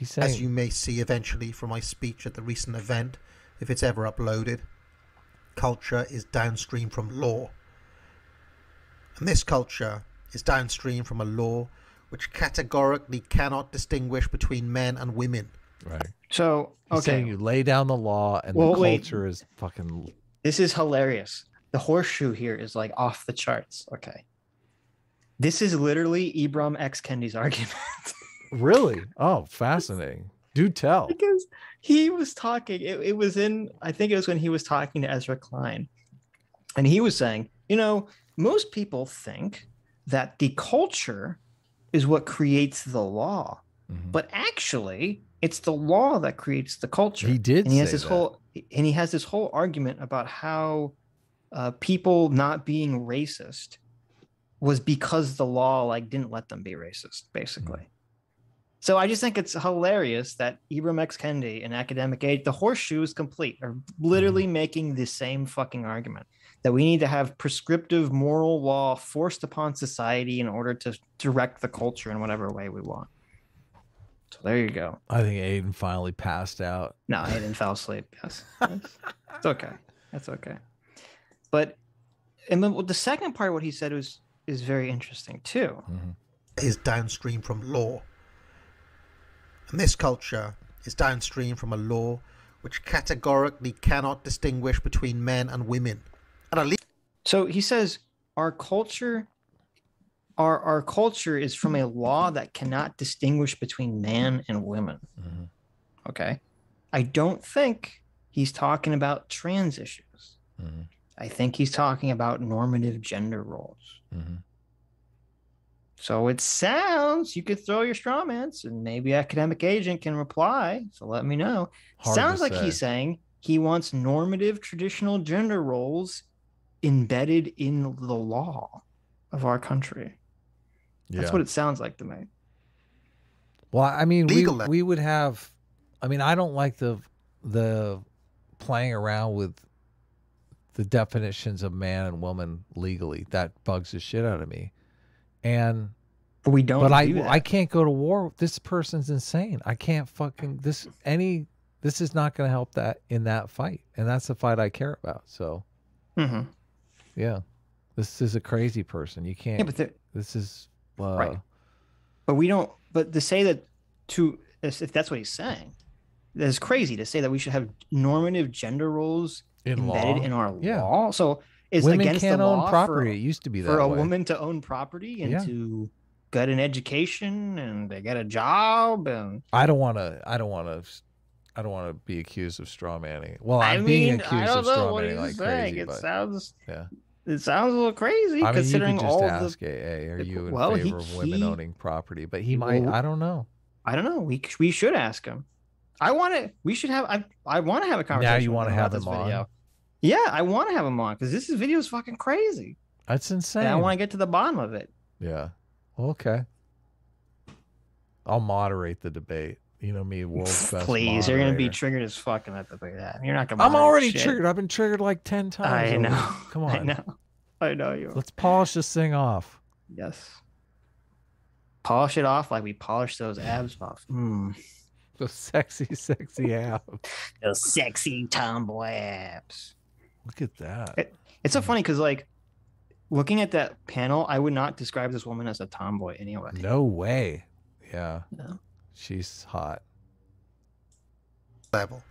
He's saying, as you may see eventually from my speech at the recent event, if it's ever uploaded, culture is downstream from law. And this culture is downstream from a law which categorically cannot distinguish between men and women. right. So, He's saying you lay down the law and the culture is fucking... This is hilarious. The horseshoe here is like off the charts. Okay. This is literally Ibram X Kendi's argument. Really? Oh, fascinating. Do tell. Because he was talking, it was in, I think it was when he was talking to Ezra Klein. And he was saying, you know, most people think that the culture is what creates the law. But actually, it's the law that creates the culture. He did and he has say this that. and he has this whole argument about how people not being racist was because the law like didn't let them be racist, basically. So I just think it's hilarious that Ibram X Kendi and Academic Age, the horseshoe is complete, are literally making the same fucking argument that we need to have prescriptive moral law forced upon society in order to direct the culture in whatever way we want. So there you go. I think Aiden finally passed out. No, Aiden fell asleep. Yes. It's okay. That's okay. But and the second part of what he said is very interesting too. Is downstream from law. And this culture is downstream from a law which categorically cannot distinguish between men and women. So he says our culture is from a law that cannot distinguish between man and women. Okay. I don't think he's talking about trans issues. I think he's talking about normative gender roles. So it sounds, you could throw your straw mans and maybe Academic Agent can reply. So let me know. Sounds like he's saying he wants normative traditional gender roles embedded in the law of our country. That's what it sounds like to me. Well, I mean, we would have, I mean, I don't like the playing around with the definitions of man and woman legally. That bugs the shit out of me. But we don't. But I can't go to war. This person's insane. I can't fucking this is not going to help that in that fight, and that's the fight I care about. So, yeah, this is a crazy person. You can't. Yeah, but this is right. But we don't. But to say that if that's what he's saying, that's crazy to say that we should have normative gender roles embedded in our law. So. It's women against can't the law own property. It used to be that for a way. woman to own property and to get an education and to get a job. And I don't want to be accused of straw manning. Well, I'm being accused of straw manning like crazy. It sounds a little crazy. I mean, considering you could just all ask AA, are you in favor of women owning property? But he might. I don't know. I don't know. We should ask him. I want to have a conversation. Now you want to have this him on. Video. Yeah, I want to have him on because this video is fucking crazy. That's insane. And I want to get to the bottom of it. Yeah. Okay. I'll moderate the debate. You know me, world's best. Please, you're gonna be triggered as fucking at the debate. You're not gonna. I'm already triggered. I've been triggered like 10 times. I know. Come on. I know you. Let's polish this thing off. Yes. Polish it off like we polish those abs off. Those sexy abs. Those sexy tomboy abs. Look at that. It's so funny because, like, looking at that panel, I would not describe this woman as a tomboy anyway. No way. Yeah. No. She's hot. Level.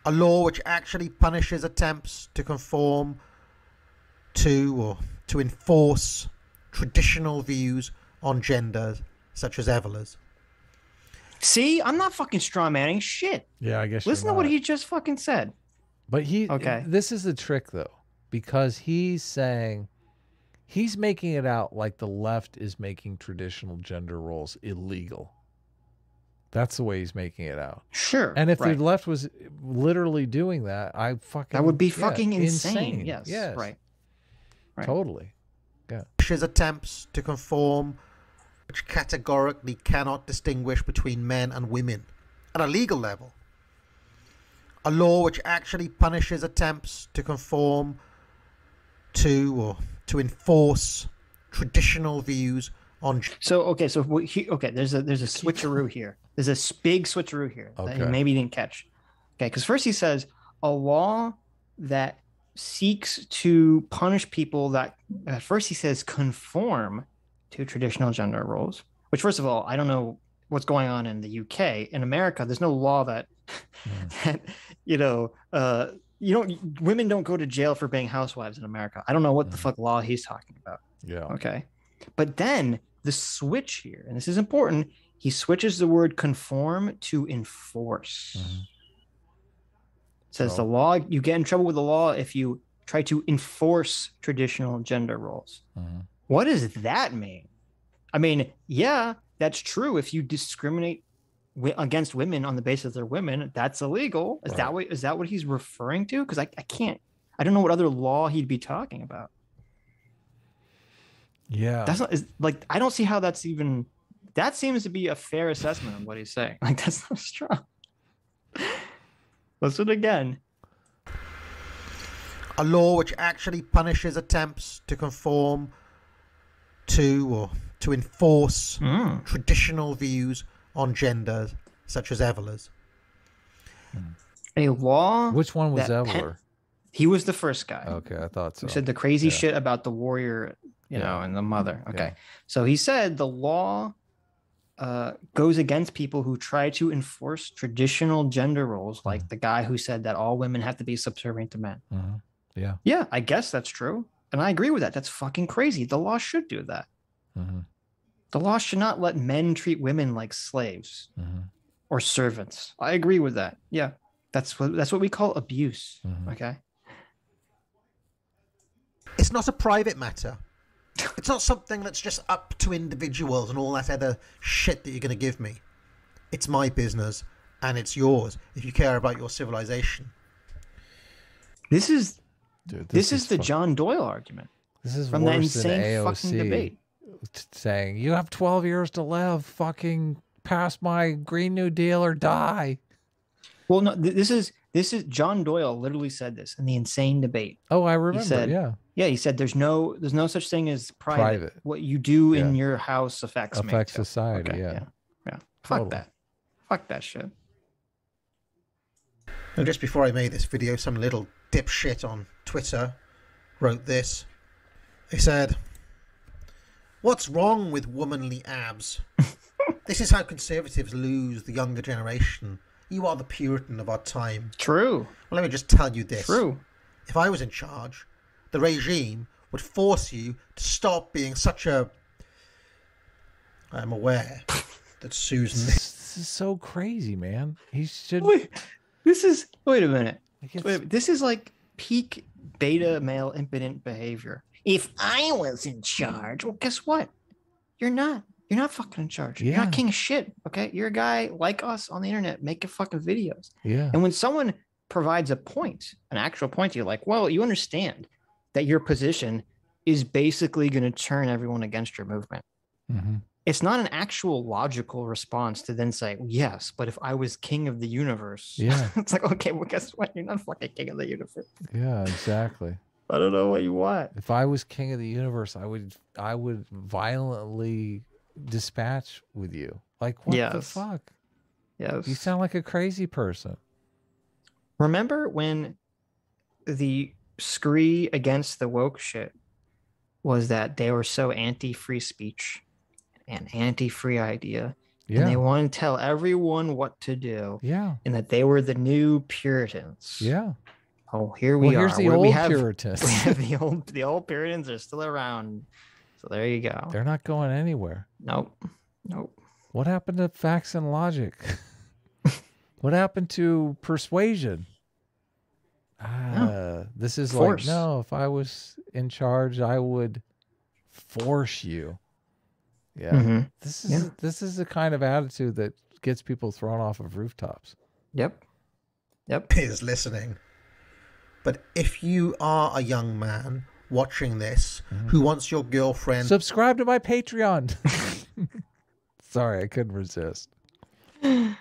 A law which actually punishes attempts to conform to or to enforce traditional views on gender, such as Evela's. See, I'm not fucking straw manning shit. Yeah, I guess. Listen to what he just fucking said. But this is the trick though, because he's saying, he's making it out like the left is making traditional gender roles illegal. That's the way he's making it out. Sure. And if the left was literally doing that, that would be fucking insane. Yes. Right. Totally. Yeah. His attempts to conform, which categorically cannot distinguish between men and women at a legal level. A law which actually punishes attempts to conform to or to enforce traditional views on. So okay, there's a switcheroo here. There's a big switcheroo here that you maybe didn't catch. Okay, because first he says a law that seeks to punish people that at first he says conform to traditional gender roles. Which, first of all, I don't know what's going on in the UK. In America, there's no law that that women don't go to jail for being housewives in America. I don't know what the fuck law he's talking about. Yeah. Okay. But then the switch here, and this is important, he switches the word conform to enforce. Says the law, you get in trouble with the law if you try to enforce traditional gender roles. What does that mean? I mean, yeah, that's true. If you discriminate against women on the basis of they're women, that's illegal. Is that what he's referring to? Because I don't know what other law he'd be talking about. Yeah. That's not I don't see how that's even, that seems to be a fair assessment of what he's saying. Like, that's not strong. Listen again. A law which actually punishes attempts to conform to or to enforce traditional views on genders, such as Evelers. A law. Which one was Eveler? He was the first guy. Okay, I thought so. Who said the crazy shit about the warrior, and the mother. Okay, so he said the law goes against people who try to enforce traditional gender roles, like the guy who said that all women have to be subservient to men. Yeah, I guess that's true, and I agree with that. That's fucking crazy. The law should do that. The law should not let men treat women like slaves or servants. I agree with that. Yeah, that's what we call abuse. Okay. It's not a private matter. It's not something that's just up to individuals and all that other shit that you're going to give me. It's my business, and it's yours if you care about your civilization. This is the John Doyle argument. This is from worse that insane than AOC fucking debate. Saying you have 12 years to live. Fucking pass my Green New Deal or die. Well, no, this is John Doyle literally said this in the insane debate. Oh, I remember. He said, yeah, he said there's no such thing as private. What you do in your house affects society. Okay, yeah. Fuck that. Fuck that shit. And just before I made this video, some little dipshit on Twitter wrote this. He said, "What's wrong with womanly abs? This is how conservatives lose the younger generation. You are the Puritan of our time." True. Well, let me just tell you this. True. If I was in charge, the regime would force you to stop being such a... I'm aware that Susan... This is so crazy, man. He should... Wait a minute. This is like peak beta male impotent behavior. If I was in charge, well, guess what? You're not. You're not fucking in charge. Yeah. You're not king of shit, okay? You're a guy like us on the internet making fucking videos. Yeah. And when someone provides a point, an actual point, you're like, well, you understand that your position is basically going to turn everyone against your movement. It's not an actual logical response to then say, yes, but if I was king of the universe. Yeah. It's like, okay, well, guess what? You're not fucking king of the universe. Yeah, exactly. I don't know what you want. If I was king of the universe, I would violently dispatch with you. Like, what the fuck? Yes. You sound like a crazy person. Remember when the scree against the woke shit was that they were so anti-free speech and anti-free idea. Yeah. And they wanted to tell everyone what to do. Yeah. And that they were the new Puritans. Yeah. Oh, here we are. Here's the old Puritans. We have the old Puritans are still around. So there you go. They're not going anywhere. Nope. What happened to facts and logic? What happened to persuasion? This is force. Like, no, if I was in charge, I would force you. Yeah. This is the kind of attitude that gets people thrown off of rooftops. Yep. Is listening. But if you are a young man watching this who wants your girlfriend... Subscribe to my Patreon. Sorry, I couldn't resist.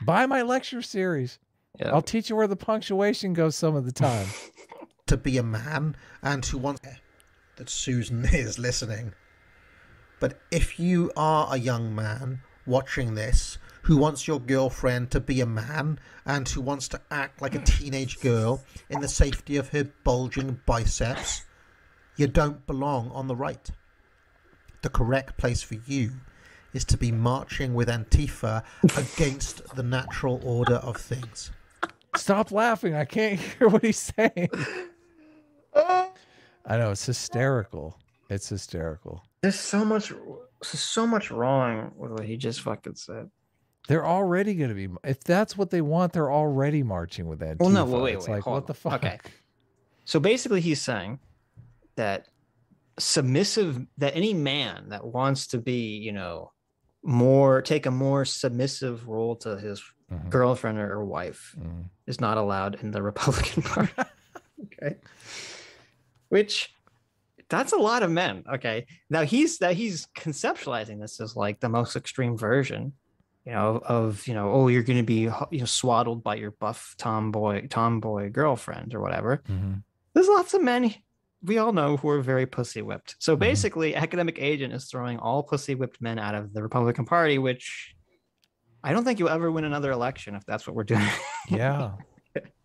Buy my lecture series. Yep. I'll teach you where the punctuation goes some of the time. To be a man and who wants... That Susan is listening. But if you are a young man watching this who wants your girlfriend to be a man and who wants to act like a teenage girl in the safety of her bulging biceps, you don't belong on the right. The correct place for you is to be marching with Antifa against the natural order of things. Stop laughing. I can't hear what he's saying. I know, it's hysterical. It's hysterical. There's so much wrong with what he just fucking said. They're already going to be, if that's what they want, they're already marching with Antifa. Well, no, wait, it's like, what the fuck? Okay. So basically he's saying that any man that wants to be, you know, take a more submissive role to his girlfriend or wife is not allowed in the Republican Party. Okay. Which, that's a lot of men. Okay. Now he's conceptualizing this as like the most extreme version, you know, of, you know, oh, you're going to be, you know, swaddled by your buff tomboy girlfriend or whatever. There's lots of men we all know who are very pussy whipped. So basically, Academic Agent is throwing all pussy whipped men out of the Republican Party, which I don't think you'll ever win another election if that's what we're doing. Yeah.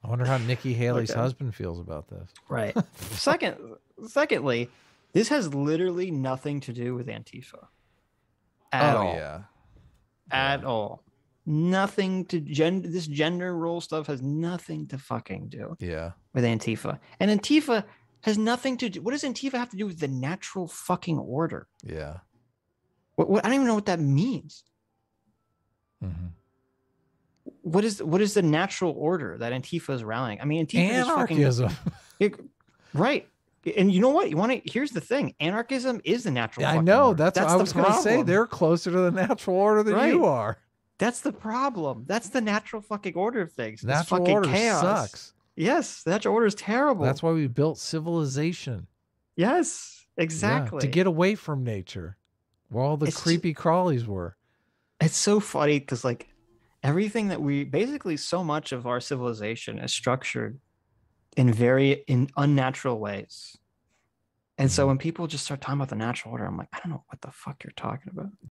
I wonder how Nikki Haley's husband feels about this. Right. Secondly, this has literally nothing to do with Antifa. At all. Yeah. At all. Nothing to this gender role stuff has nothing to fucking do with Antifa. And Antifa has nothing to do. What does Antifa have to do with the natural fucking order? Yeah. What I don't even know what that means. What is the natural order that Antifa is rallying? I mean, Antifa anarchism. is fucking right. And you know what? Here's the thing. Anarchism is the natural order. I know. That's what I was going to say. They're closer to the natural order than you are. That's the problem. That's the natural fucking order of things. Natural fucking order chaos. Sucks. Yes, the natural order is terrible. That's why we built civilization. Yes, exactly. Yeah, to get away from nature, where all the creepy crawlies were. It's so funny because like everything that basically so much of our civilization is structured in unnatural ways. And so when people just start talking about the natural order, I'm like, I don't know what the fuck you're talking about.